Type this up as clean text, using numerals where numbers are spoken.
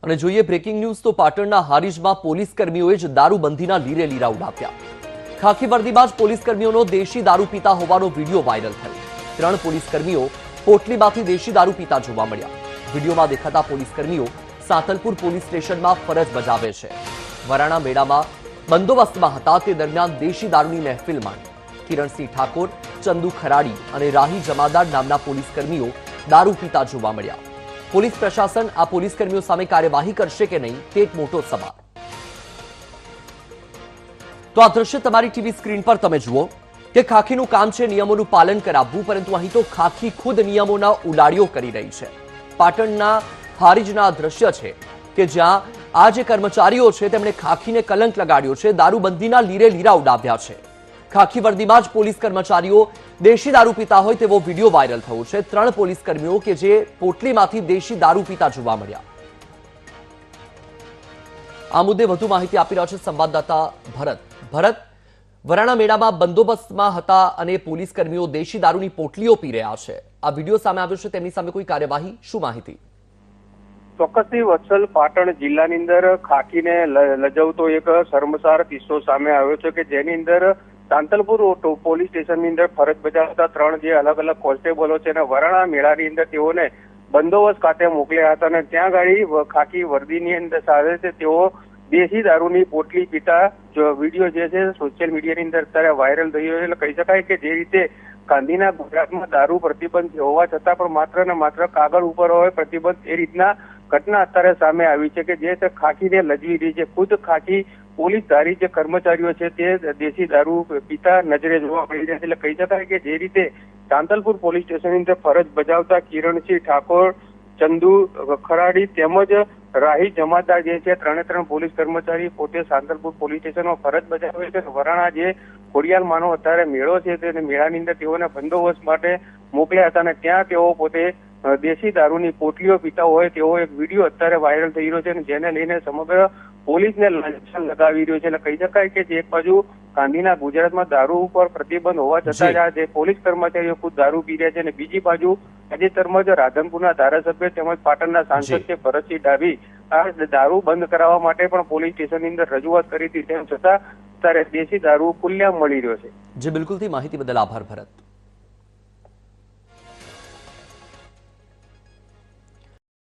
અને જોઈએ breaking news તો પાટણના હારીજમાં પોલીસ કર્મીઓએ જ દારૂબંધીના લીરે લીરા ઉડાવ્યા। ખાખી વર્દીમાં જ પોલીસ કર્મીઓનો દેશી દારૂ પીતા હોવાનો વિડીયો વાયરલ થયો। 3 પોલીસ કર્મીઓ પોટલીમાંથી દેશી દારૂ પીતા જોવા મળ્યા। વિડીયોમાં દેખાતા પોલીસ કર્મીઓ સાંતલપુર પોલીસ સ્ટેશનમાં ફરજ બજાવે છે। વરાણા મેળામાં બંદોબસ્તમાં હતા તે દરમિયાન દેશી દારૂની મહેફિલ માણી। કિરણસિંહ ઠાકોર, ચંદુ ખરાડી અને રાહી જમાદાર નામના પોલીસ કર્મીઓ દારૂ પીતા જોવા મળ્યા। પોલીસ પ્રશાસન આ પોલીસ કર્મીઓ સામે કાર્યવાહી કરશે કે નહીં તે એક મોટો સવાલ। તો આ દ્રશ્ય તમારી ટીવી સ્ક્રીન પર તમે જુઓ કે ખાખીનું કામ છે નિયમોનું પાલન કરાવવું, પરંતુ અહીં તો ખાખી ખુદ નિયમોના ઉલાળીઓ કરી રહી છે। પાટણના હારીજના દ્રશ્ય છે કે જ્યાં આ જે કર્મચારીઓ છે તેમણે ખાખીને કલંક લગાડ્યો છે, દારૂબંધીના લીરે લીરા ઉડાવ્યા છે। ખાખી વર્દીમાં જ પોલીસ કર્મચારીઓ દેશી દારૂ પીતા હોય તેવો વિડીયો વાયરલ થયો છે। 3 પોલીસ કર્મીઓ કે જે પોટલીમાંથી દેશી દારૂ પીતા જોવા મળ્યા। આ મુદ્દે વધુ માહિતી આપી રહ્યા છે સંવાદદાતા ભરત। વરાણા મેળામાં બંદોબસ્તમાં હતા અને પોલીસ કર્મીઓ દેશી દારૂની પોટલીઓ પી રહ્યા છે। આ વિડીયો સામે આવ્યો છે, તેમની સામે કોઈ કાર્યવાહી, શું માહિતી? ચોક્કસથી વત્સલ, પાટણ જિલ્લાની અંદર ખાખીને લજવતો એક શર્મસાર કિસ્સો સામે આવ્યો છે કે જેની અંદર સાંતલપુર પોલીસ સ્ટેશનની અંદર ફરજ બજાવતા 3 જે અલગ અલગ કોન્સ્ટેબલો છે અને વરાણા મેળાની અંદર તેઓને બંદોબસ્ત ખાતે મોકલ્યા હતા અને ત્યાં ગાડી ખાખી વર્દીની અંદર સાથે છે તેઓ દેશી દારૂની પોટલી પીતા વિડીયો જે છે સોશિયલ મીડિયાની અંદર અત્યારે વાયરલ થઈ રહ્યો છે। એટલે કહી શકાય કે જે રીતે ગાંધીના ગુજરાતમાં દારૂ પ્રતિબંધ હોવા છતાં પણ માત્ર ને માત્ર કાગળ ઉપર હોય પ્રતિબંધ, એ રીતના ઘટના અત્યારે સામે આવી છે કે જે ખાખીને લજવી રહી છે। ખુદ ખાખી પોલીસધારી જે કર્મચારીઓ છે તે દેશી દારૂ પીતા નજરે જોવા મળી રહ્યા છે। એટલે કહી શકાય કે જે રીતે સાંતલપુર પોલીસ સ્ટેશનની અંદર ફરજ બજાવતા કિરણસિંહ ઠાકોર, ચંદુ ખરાડી તેમજ રાહી જમાદાર જે છે 3 પોલીસ કર્મચારી પોતે સાંતલપુર પોલીસ સ્ટેશનમાં ફરજ બજાવે છે। વરાણા જે ખોડિયાલમાંનો અત્યારે મેળો છે તે મેળાની અંદર તેઓને બંદોબસ્ત માટે મોકલ્યા હતા અને ત્યાં તેઓ પોતે દેશી દારૂની પોટલીઓ પીતા હોય તેવો એક વિડીયો અત્યારે વાયરલ થઈ રહ્યો છે અને જેને લઈને સમગ્ર પોલીસને લાંછન લગાવી રહ્યો છે। એટલે કહી શકાય કે જે એક બાજુ ગાંધીના ગુજરાતમાં દારૂ ઉપર પ્રતિબંધ હોવા છતાં જ જે પોલીસ કર્મચારીઓ ખુદ દારૂ પી રહ્યા છે અને બીજી બાજુ તાજેતરમાં જ રાધનપુરના ધારાસભ્ય તેમજ પાટણના સાંસદ છે ભરતસિંહ ડાભી આ દારૂ બંધ કરાવવા માટે પણ પોલીસ સ્ટેશનની અંદર રજૂઆત કરી હતી, તેમ છતાં અત્યારે દેશી દારૂ ખુલ્લેઆમ મળી રહ્યો છે। જે બિલકુલથી માહિતી બદલ આભાર ભરત।